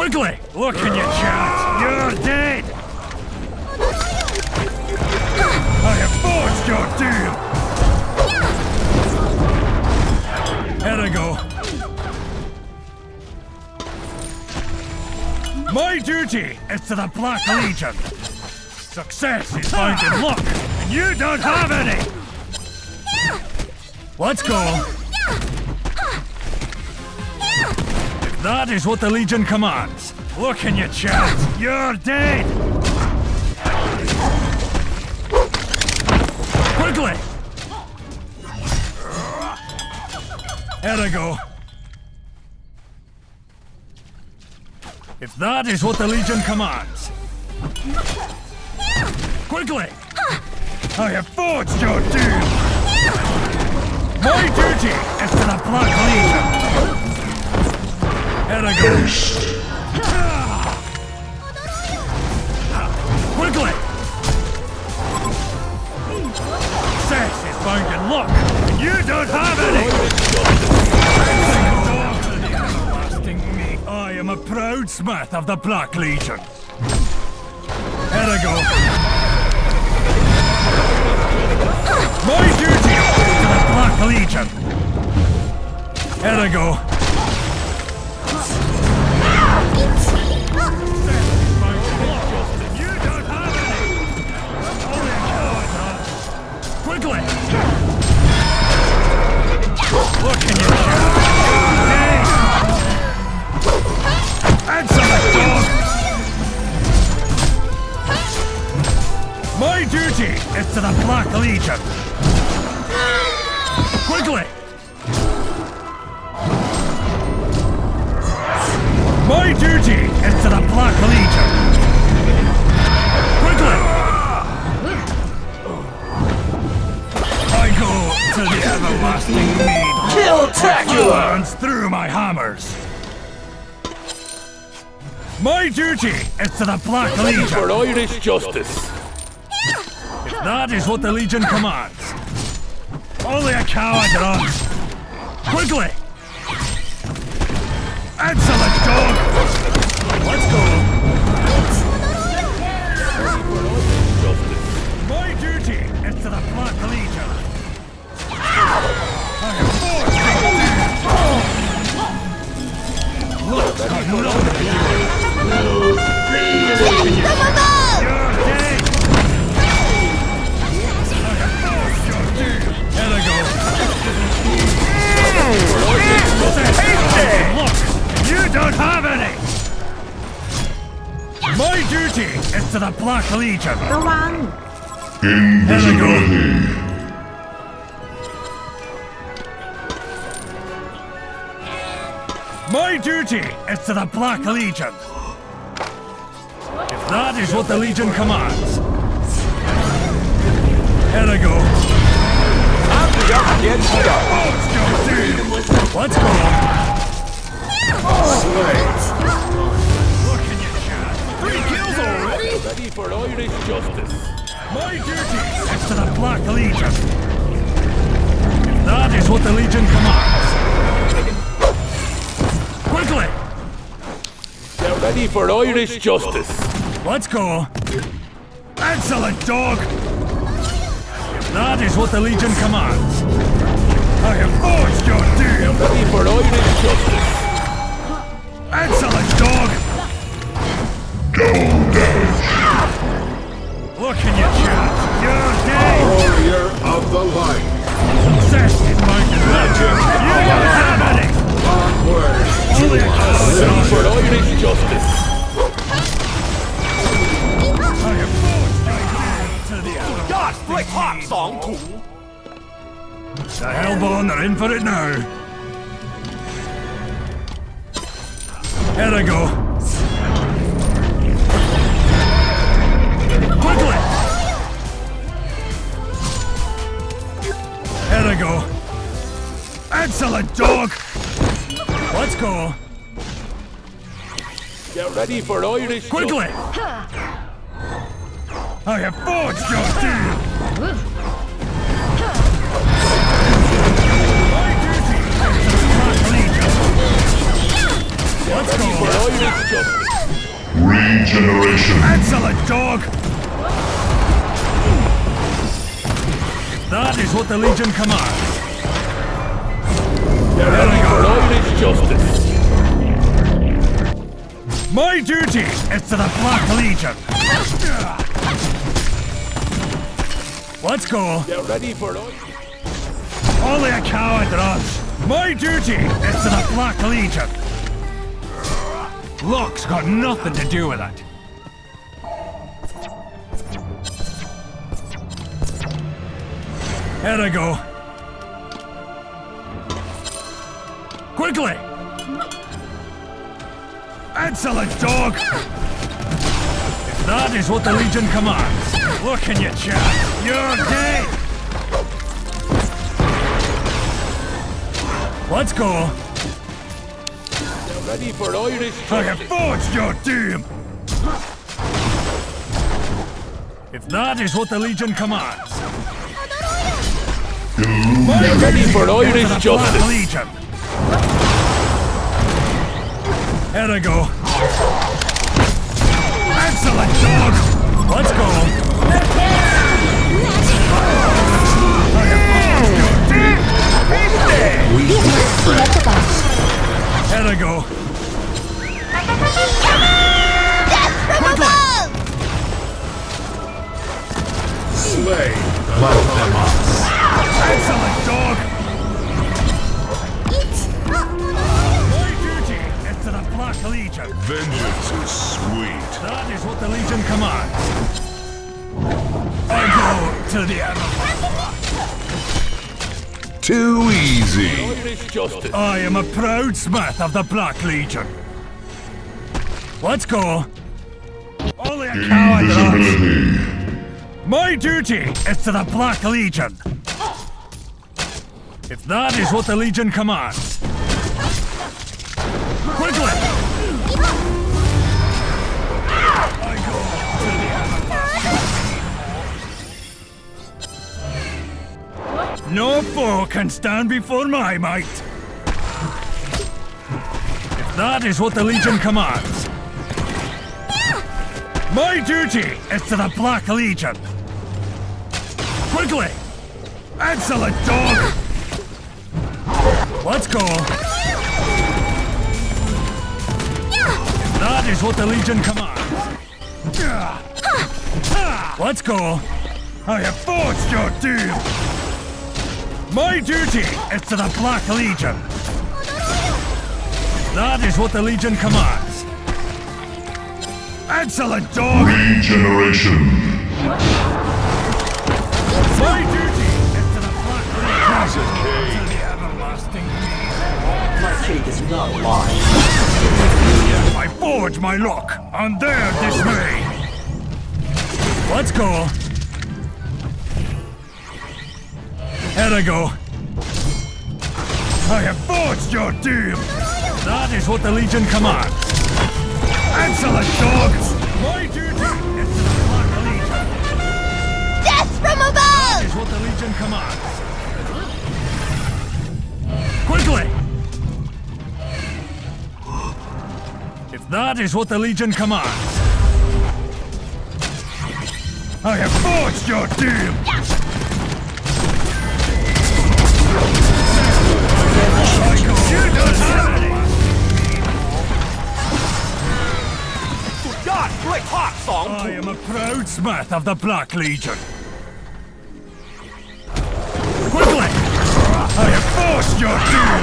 Quickly! Look in your chance! You're dead! I have forged your doom! Here I go. My duty is to the Black Legion. Success is found in luck, and you don't have any! Let's go. That is what the Legion commands. Look in your chance. You're dead! Quickly! Here I go. If that is what the Legion commands. Quickly! I have forged your doom! My duty is to the Black Legion! Here I go. Quickly! Success is found in luck, and you don't have any! I am a proud smith of the Black Legion. Here I go. My duty is to the Black Legion. Here I go. You don't have any. Only a coward, huh? Quickly. Look in your shadow. Excellent, dog! My duty is to the Black Legion! Quickly! My duty is to the Black Legion! Quickly! I go to the everlasting mead! Kill-tacular! Burns through my hammers! My duty is to the Black Legion! For Irish justice! If that is what the Legion commands. Only a coward runs! Quickly! Excellent, dog! Let's go! My duty is to the Black Legion! I have forged your doom! Look, you're dead! Here I go. Look, you don't have any! My duty is to the Black Legion! Invisibility. My duty is to the Black Legion! If that is what the Legion commands. Here I go. Let's go! Look in your chat. 3 kills already? Ready for Irish justice. My duty is to the Black Legion. If that is what the Legion commands. Quickly! Get ready for Irish justice. Let's go! Excellent, dog! That is what the Legion commands. I have forged your doom! Ready for Irish justice. Excellent, dog! Double damage. Look in your chat. You're dead! Warrior of the light. Success is my legend! You don't have any! Onward. Only a coward Ready runs. for Irish justice. I have forged your doom to the everlasting mead. The Hellborn are in for it now. Here I go. Quickly! Here I go. Excellent, dog! Let's go. Get ready for Irish Quickly! I have forged your doom! My duty is to the Black Legion! Let's go. For Irish justice. Regeneration. Excellent, dog! That is what the Legion commands. Get ready for Irish justice. My duty is to the Black Legion. Let's go. Get ready for Irish. Only a coward runs. My duty is to the Black Legion. Luck's got nothing to do with it. Here I go. Quickly! Excellent, dog! If that is what the Legion commands, look in your chat. You're dead! Let's go. Get ready for Irish I have justice. forged your doom! If that is what the Legion commands, Get ready for Irish Black justice. Legion! Here I go. Excellent, dog! Let's go! I have forged your doom! He's dead! Here I go. Quickly! Slay the Autobots. Excellent, dog! My duty is to the Black Legion. Vengeance is sweet. That is what the Legion commands. I go to the Everlast. Too easy. Irish justice. I am a proud smith of the Black Legion. Let's go. Only a coward runs. Invisibility. My duty is to the Black Legion. If that is what the Legion commands. Quickly! I go to the No foe can stand before my might. If that is what the Legion commands. My duty is to the Black Legion. Quickly! Excellent, dog! Let's go! That is what the Legion commands. Let's go! I have forged your doom! My duty is to the Black Legion. That is what the Legion commands. Excellent, dog! Regeneration. My duty is to the Black Legion. To the everlasting My fate is not mine. I forge my luck on their dismay. Let's go. Here I go. I have forged your doom. That is what the Legion commands. Excellent, dogs. My duty is to the Black Legion. Death from That above! is what the Legion commands. Quickly! If that is what the Legion commands. I have forged your doom! You don't have any! I am a proud smith of the Black Legion. Quickly! I have forged your doom!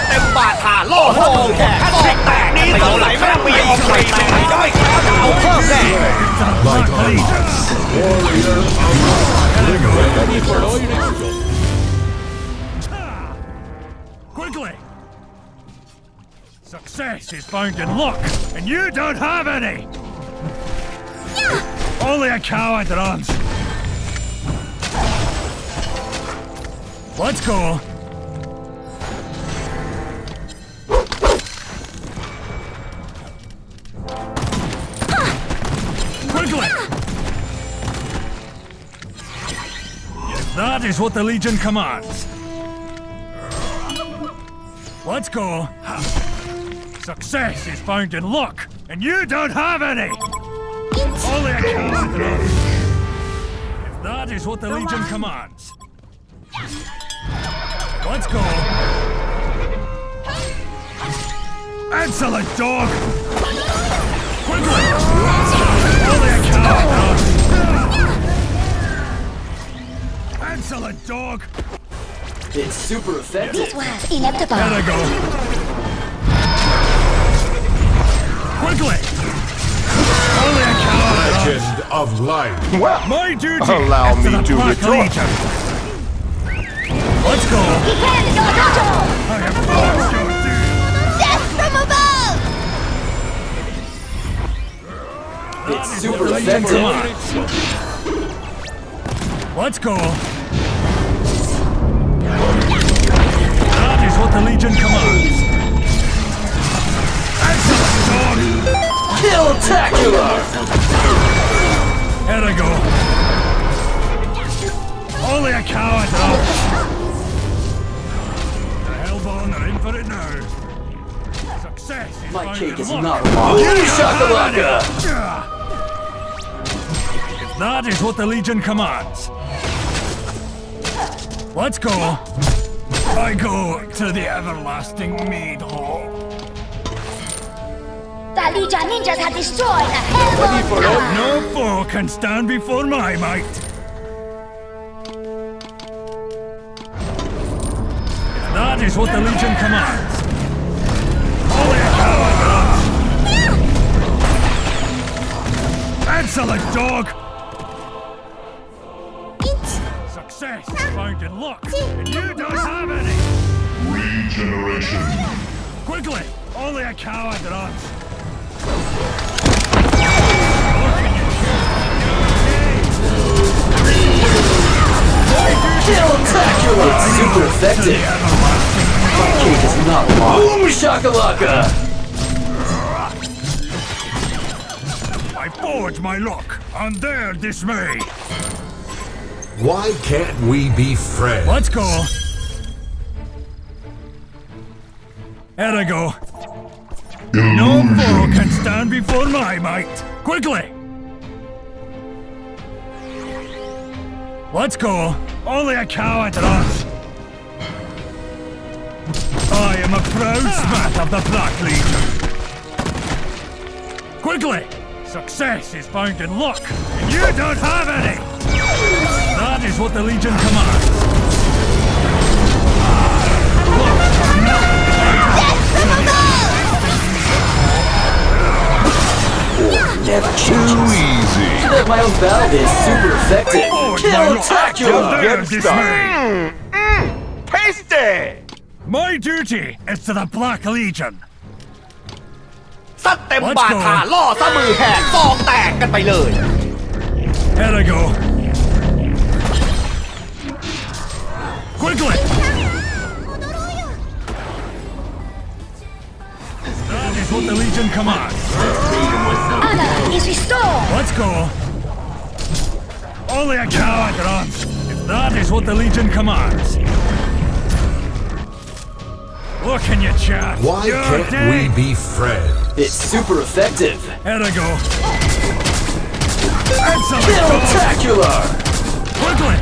เต็มบาทาโล่โหแค่แตกแตกนี้เท่าไหร่ไม่ต้องมีออกไปไหนย่อยจะเอาเพิ่มแน่ Into the Black Legion! Warrior of Ready for Irish justice. Quickly! Success is found in luck, and you don't have any! Only a coward runs. Let's go. Quickly! That is what the Legion commands. Let's go. Success is found in luck, and you don't have any! Only a coward knows. If that is what the Legion commands. Let's go! Excellent, dog! Quickly! Only a coward knows. Excellent, dog! It's super effective. This was inevitable. There I go. Quickly! Only a coward knows. Legend of life. My duty Allow is me the to Black rejoice. Legion. Let's go! I have forged your doom! Death from above! It's super Legion effective. commands. Let's go! That is what the Legion commands. Excellent, dog! Kill-tacular! Here I go. Only a coward knows. The Hellborn are in for it now. Success is My found cake in is luck. not lost. Boom shakalaka! If that is what the Legion commands. Let's go. I go to the everlasting mead hall. The Legion ninjas have destroyed a Hellborn tower! No foe can stand before my might. If that is what the Legion commands. Only a coward knows. Excellent, dog! Success is found in luck, and you don't have any! Regeneration. Quickly! Only a coward runs! Kill-tacular! It's super effective. My cake is not lost. Boom shakalaka! I forge my luck on their dismay! Why can't we be friends? Let's go! Here I go. No foe can stand before my might. Quickly! Let's go. Only a coward runs. I am a proud smith of the Black Legion. Quickly! Success is found in luck, and you don't have any! That is what the Legion commands. Never Too changes. easy. That my own ballad is super effective. Kill-tacular! Their dismay. Tasty! My duty is to the Black Legion. ซัดเต็มบาทาล่อซะมือแหกซองแตกกันไปเลย Here I go. Quickly! That is what the Legion commands. Honor is restored! Let's go. Only a coward runs. If that is what the Legion commands. Look in your chat. Why You're can't dead. we be friends? It's super effective. Here I go. Excellent. Kill-tacular! Quickly.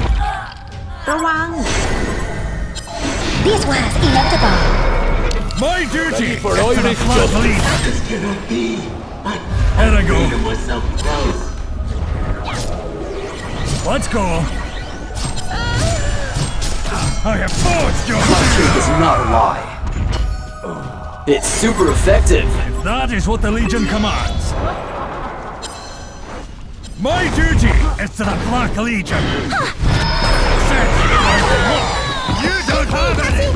This was inevitable! My duty Ready is for to the Irish Black justice. Legion. Here I go. Let's go. I have forged your My cake is not a lie. It's super effective. That is what the Legion commands. My duty is to the Black Legion. Set look. You don't have any.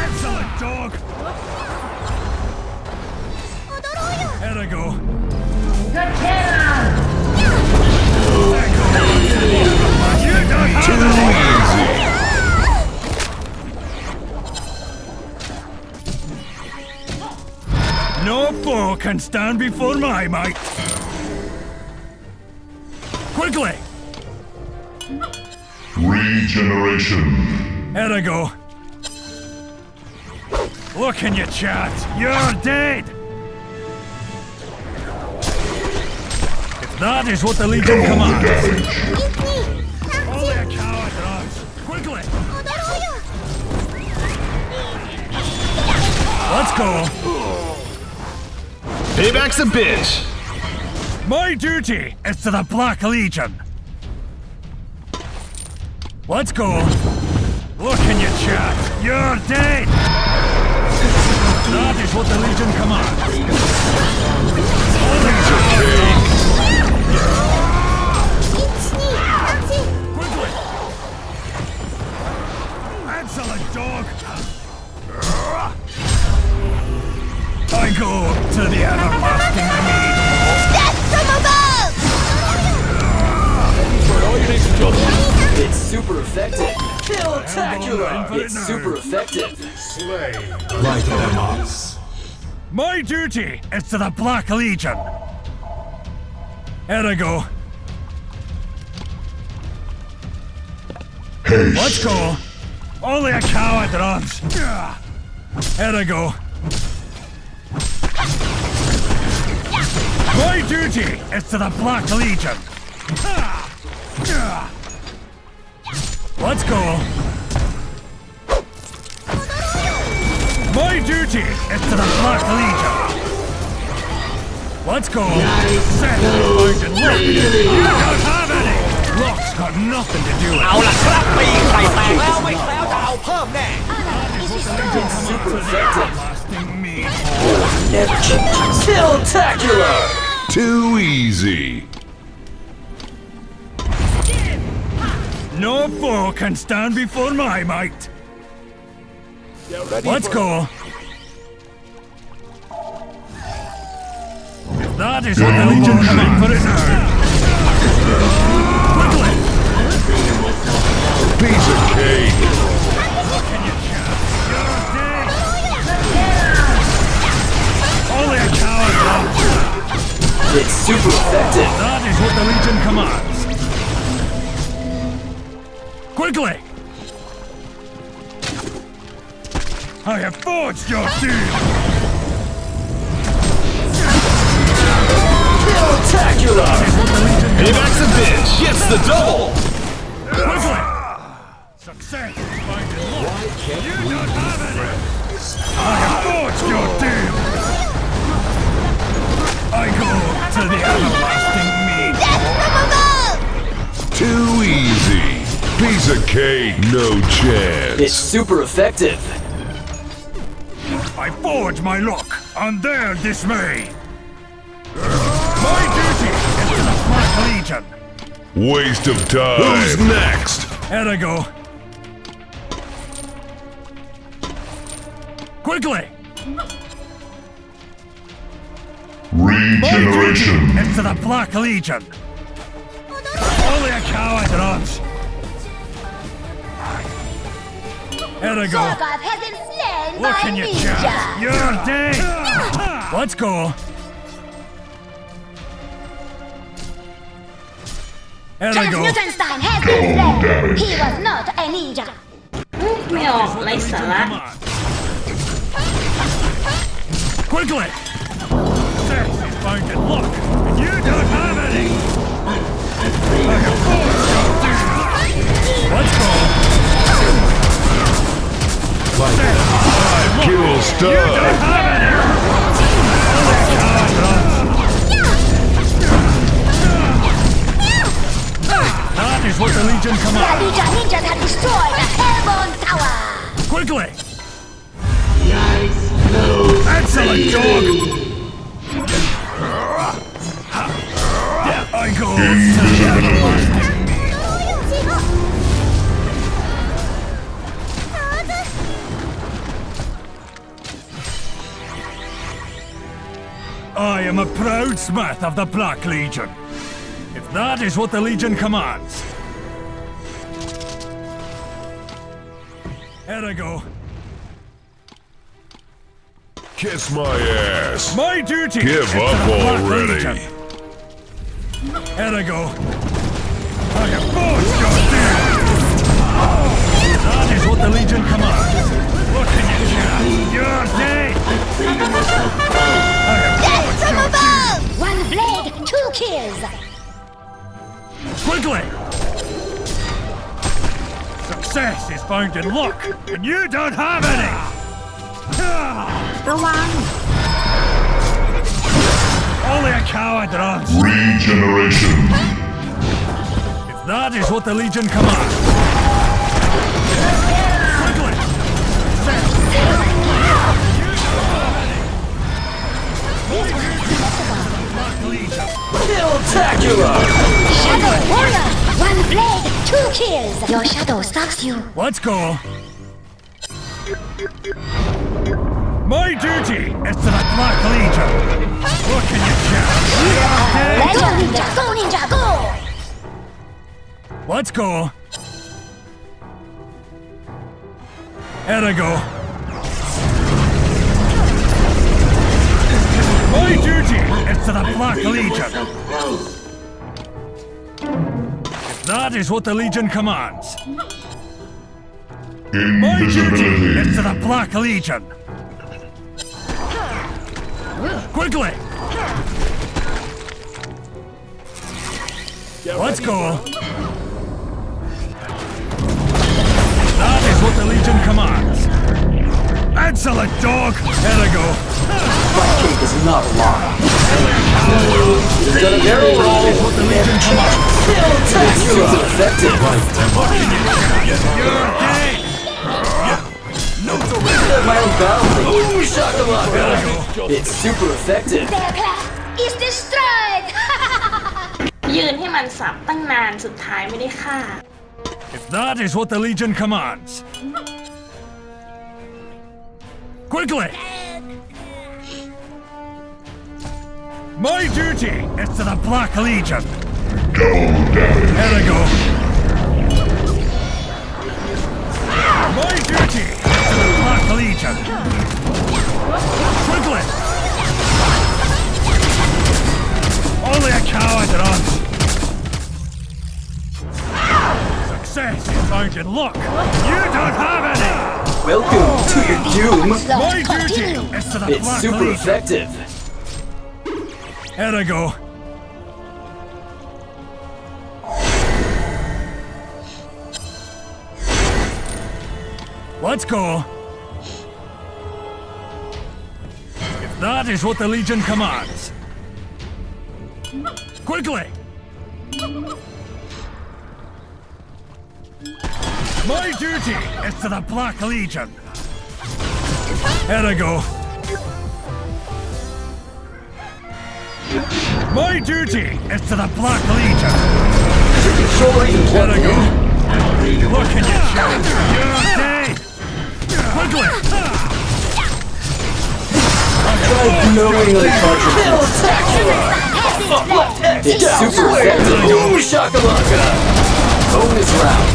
Excellent, dog. Here I go. You don't have any. No foe can stand before my might. Quickly! Regeneration. Here I go. What can you chat? You're dead! If that is what the Legion commands. Only a coward runs. Quickly! Let's go! Payback's a bitch! My duty is to the Black Legion. Let's go! What can you chat? You're dead! That is what the Legion commands. Only a coward runs. Quickly! Excellent dog! I go to the everlasting mead. Death from above! It's super effective. Kill-tacular. It's super effective. Slay like an ox. My duty is to the Black Legion. Here I go. Let's go. Only a coward runs. Here I go. My duty is to the Black Legion. Let's go. My duty is to the Black Legion. Let's go. Set it, lock. You don't have any. Lock's got nothing to do with เอา it. ล่ะครับปีกไข่แตกแล้วไม่แล้วจะเอาเพิ่มแน่ It's super effective. Everlasting mead. Never change. Kill-tacular. Too easy. No foe can stand before my might. Let's go. If that is what the Legion coming for its earn. Quickly! Piece of cake. Can you chat? You're dead! Only a coward runs. It's super effective. That is what the Legion commands. Quickly! I have forged your doom! Kill-tacular. Payback's a bitch! Gets the double! Quickly! Success is finding luck. You don't have any! I have forged your doom! I go to the everlasting mead. Death from above! Too easy. Piece of cake. No chance. It's super effective. I forge my luck on their dismay. My duty is to the Black Legion. Waste of time. Who's next? Here I go. Quickly! Regeneration. It's to the Black Legion. Only a coward runs. Here I go. Sorgoth has been slain What by can you ninja! chat? You're dead. Let's go. Here I go. Transmutanstein has been slain! He was not a ninja! ไม่ออกไรสาระ Quickly! Sex is finding luck, and you don't have any! I have forged your doom. Let's go! Sex is finding luck, Kill you stud. don't have any! Only a coward runs. That is what the Legion The commands. Legion ninjas have destroyed the Hellborn Tower! Quickly! Excellent dog! I go to the everlasting mead. I am a proud smith of the Black Legion. If that is what the Legion commands. Here I go. Kiss my ass. My duty Give is to up the Black already. Legion. Here I go. I have forged your doom. That is what the Legion commands. What can you shout? You're dead! I have Death from got above! One blade, 2 kills! Quickly! Success is found in luck, and you don't have any! Only a coward runs. Regeneration. If that is what the Legion commands. Quickly! Spectacular! Shadow Warrior! One blade, 2 kills! Your shadow stalks you. Let's go. My duty is to the Black Legion. What can you shout? Go ninja, go ninja, go! Let's go. Here I go. My duty is to the Black Legion. If that is what the Legion commands. My duty is to the Black Legion. Quickly! Let's go. That is what the Legion commands. Excellent, dog! Here I go. My cake is not a lie. You've done a very That well. is what the Legion commands. Spectacular! Effective. You're dead! My own battle. Ooh, shakalaka! Here I go. It's super effective. Their class is destroyed! ยืนให้มันสับตั้งนานสุดท้ายไม่ได้ฆ่า If that is what the Legion commands. Quickly! My duty is to the Black Legion. Here I go. My duty is to the Black Legion. Quickly! Only a coward runs. Success is found in luck. You don't have any. Welcome to your doom. My Slaughter duty continue! is to the It's Black super Legion. effective. Here I go. Let's go. If that is what the Legion commands. Quickly! My duty is to the Black Legion. Here I go. My duty is to the Black Legion. Here I go. What can you shout? You're dead! Quickly! Knowingly spectacular! It's super effective! Ooh, shakalaka! Bonus round!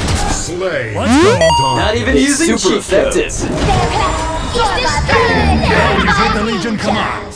Let's go! Not even using super effective! Their class is destroyed! That is what the Legion commands.